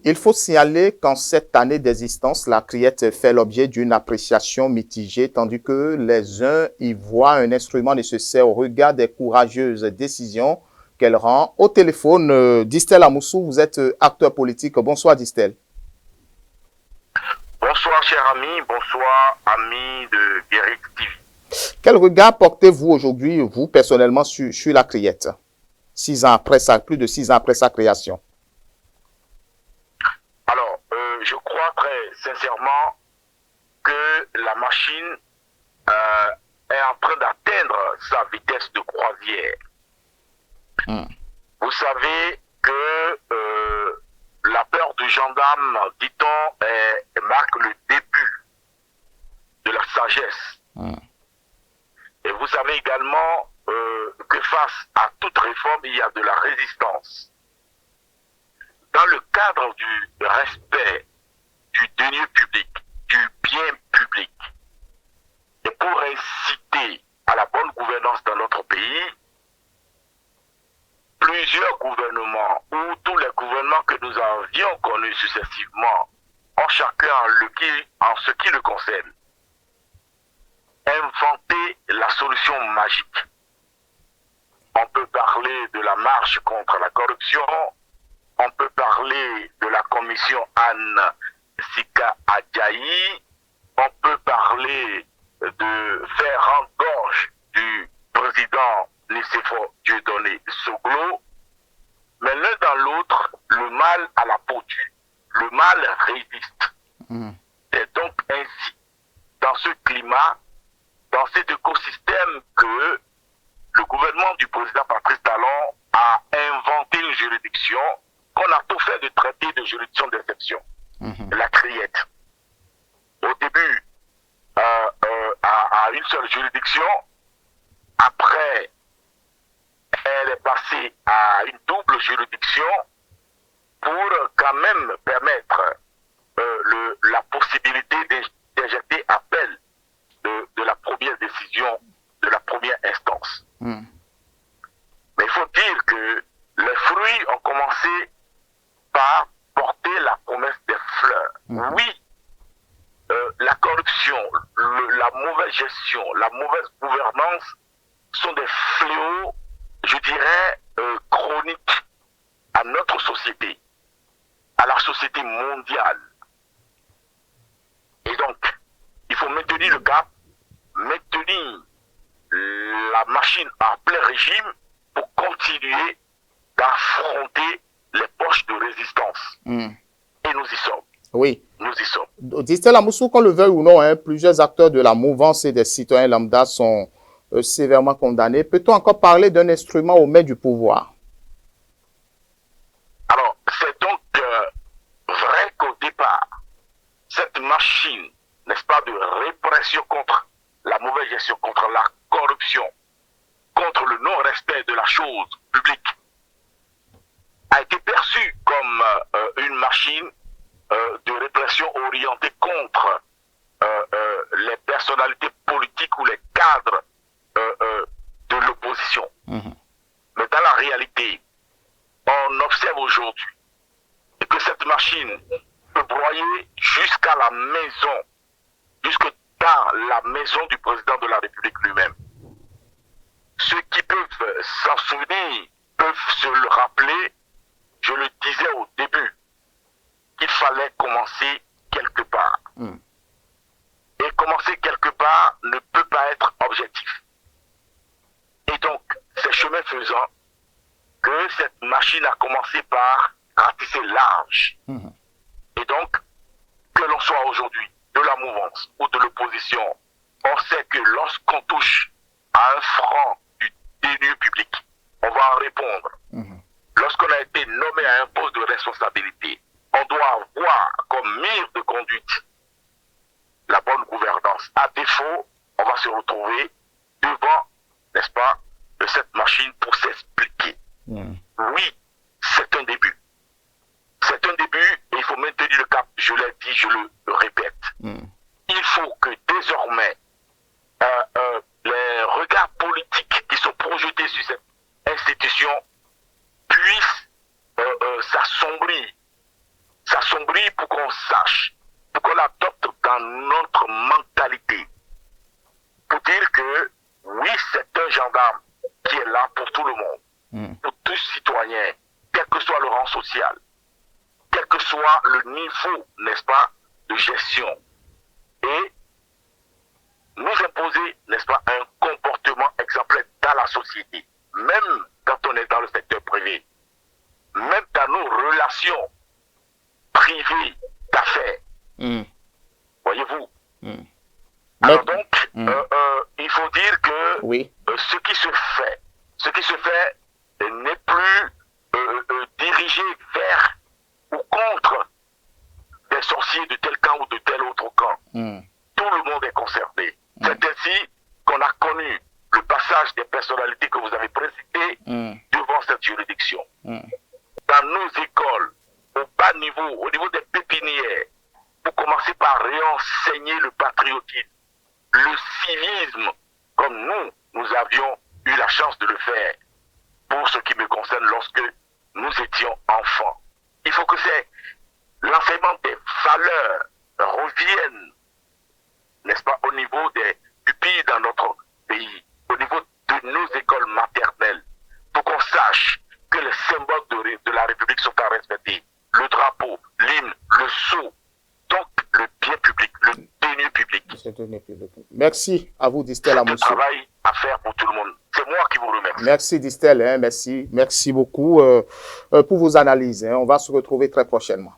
Il faut signaler qu'en cette année d'existence, la criette fait l'objet d'une appréciation mitigée, tandis que les uns y voient un instrument nécessaire au regard des courageuses décisions qu'elle rend. Au téléphone, Distel Amoussou, vous êtes acteur politique. Bonsoir Distel. Bonsoir cher ami, bonsoir ami de Guéric TV. Quel regard portez-vous aujourd'hui, vous personnellement, sur la criette, 6 ans après plus de 6 ans après sa création? Alors, je crois très sincèrement que la machine est en train d'atteindre sa vitesse de croisière. Vous savez que la peur du gendarme, dit-on, marque le début de la sagesse. Et vous savez également que face à toute réforme, il y a de la résistance. Dans le cadre du respect du denier public, du bien public, et pour inciter à la bonne gouvernance dans notre pays, plusieurs gouvernements, ou tous les gouvernements que nous avions connus successivement, ont chacun en ce qui le concerne, inventé la solution magique. On peut parler de la marche contre la corruption, on peut parler de la commission Anne Sika Adjaï, on peut parler de faire en gorge du président Nicéphore Dieudonné Soglo, mais l'un dans l'autre, le mal à la peau dure, le mal résiste. C'est donc ainsi, dans ce climat, dans cet écosystème, que le gouvernement du président Patrice Talon a inventé une juridiction qu'on a tout fait de traiter de juridiction d'exception, la criette. Au début, à une seule juridiction, après, elle est passée à une double juridiction pour quand même permettre la possibilité d'injecter appel de la première décision, de la première instance. Mais il faut dire que les fruits ont commencé par porter la promesse des fleurs. Oui, la corruption, la mauvaise gestion, la mauvaise gouvernance sont des fléaux, je dirais, chroniques à notre société, à la société mondiale. Et donc, il faut maintenir le cap, maintenir la machine en plein régime pour continuer d'affronter les poches de résistance. Et nous y sommes. Oui. Nous y sommes. Distel Amoussou, qu'on le veuille ou non, plusieurs acteurs de la mouvance et des citoyens lambda sont sévèrement condamnés. Peut-on encore parler d'un instrument aux mains du pouvoir? Alors, c'est donc vrai qu'au départ, cette machine, n'est-ce pas, de répression contre la mauvaise gestion, contre la corruption, contre le non-respect de la chose publique, a été perçue comme une machine de répression orientée contre les personnalités politiques ou les cadres de l'opposition. Mais dans la réalité, on observe aujourd'hui que cette machine peut broyer jusqu'à la maison, jusque dans la maison du président de la République lui-même. Ceux qui peuvent s'en souvenir peuvent se le rappeler. Je le disais au début, qu'il fallait commencer quelque part. Et commencer quelque part ne peut pas être objectif. Et donc, c'est chemin faisant que cette machine a commencé par ratisser large. Et donc, que l'on soit aujourd'hui de la mouvance ou de l'opposition, on sait que lorsqu'on touche à un franc du denier public, on va en répondre. Lorsqu'on a été nommé à un poste de responsabilité, on doit avoir comme mire de conduite la bonne gouvernance. À défaut, on va se retrouver devant, n'est-ce pas, de cette machine pour s'expliquer. Oui, c'est un début. C'est un début et il faut maintenir le cap. Je l'ai dit, je le répète. Il faut que désormais les regards politiques qui sont projetés sur cette institution puissent s'assombrir oui, pour qu'on sache, pour qu'on l'adopte dans notre mentalité. Pour dire que oui, c'est un gendarme qui est là pour tout le monde, pour tous citoyens, quel que soit le rang social, quel que soit le niveau, n'est-ce pas, de gestion. Et nous imposer, n'est-ce pas, un comportement exemplaire dans la société, même quand on est dans le secteur privé, même dans nos relations privées d'affaires. Voyez-vous. Alors donc, il faut dire que ce qui se fait n'est plus dirigé vers ou contre des sorciers de tel camp ou de tel autre camp. Tout le monde est concerné. C'est ainsi qu'on a connu le passage des personnalités que vous avez précitées devant cette juridiction. Dans nos écoles, au bas niveau, au niveau des pépinières, pour commencer par réenseigner le patriotisme, le civisme, comme nous avions eu la chance de le faire, pour ce qui me concerne, lorsque nous étions enfants. Il faut que l'enseignement des valeurs revienne, n'est-ce pas, au niveau des pupilles dans notre pays, au niveau de nos écoles maternelles, pour qu'on sache que les symboles de la République sont à respecter. Le drapeau, l'hymne, le sceau, donc le bien public, le denier public. Merci à vous, Distel Amoussou. C'est un travail à faire pour tout le monde. C'est moi qui vous remercie. Merci, Distel. Merci beaucoup pour vos analyses. On va se retrouver très prochainement.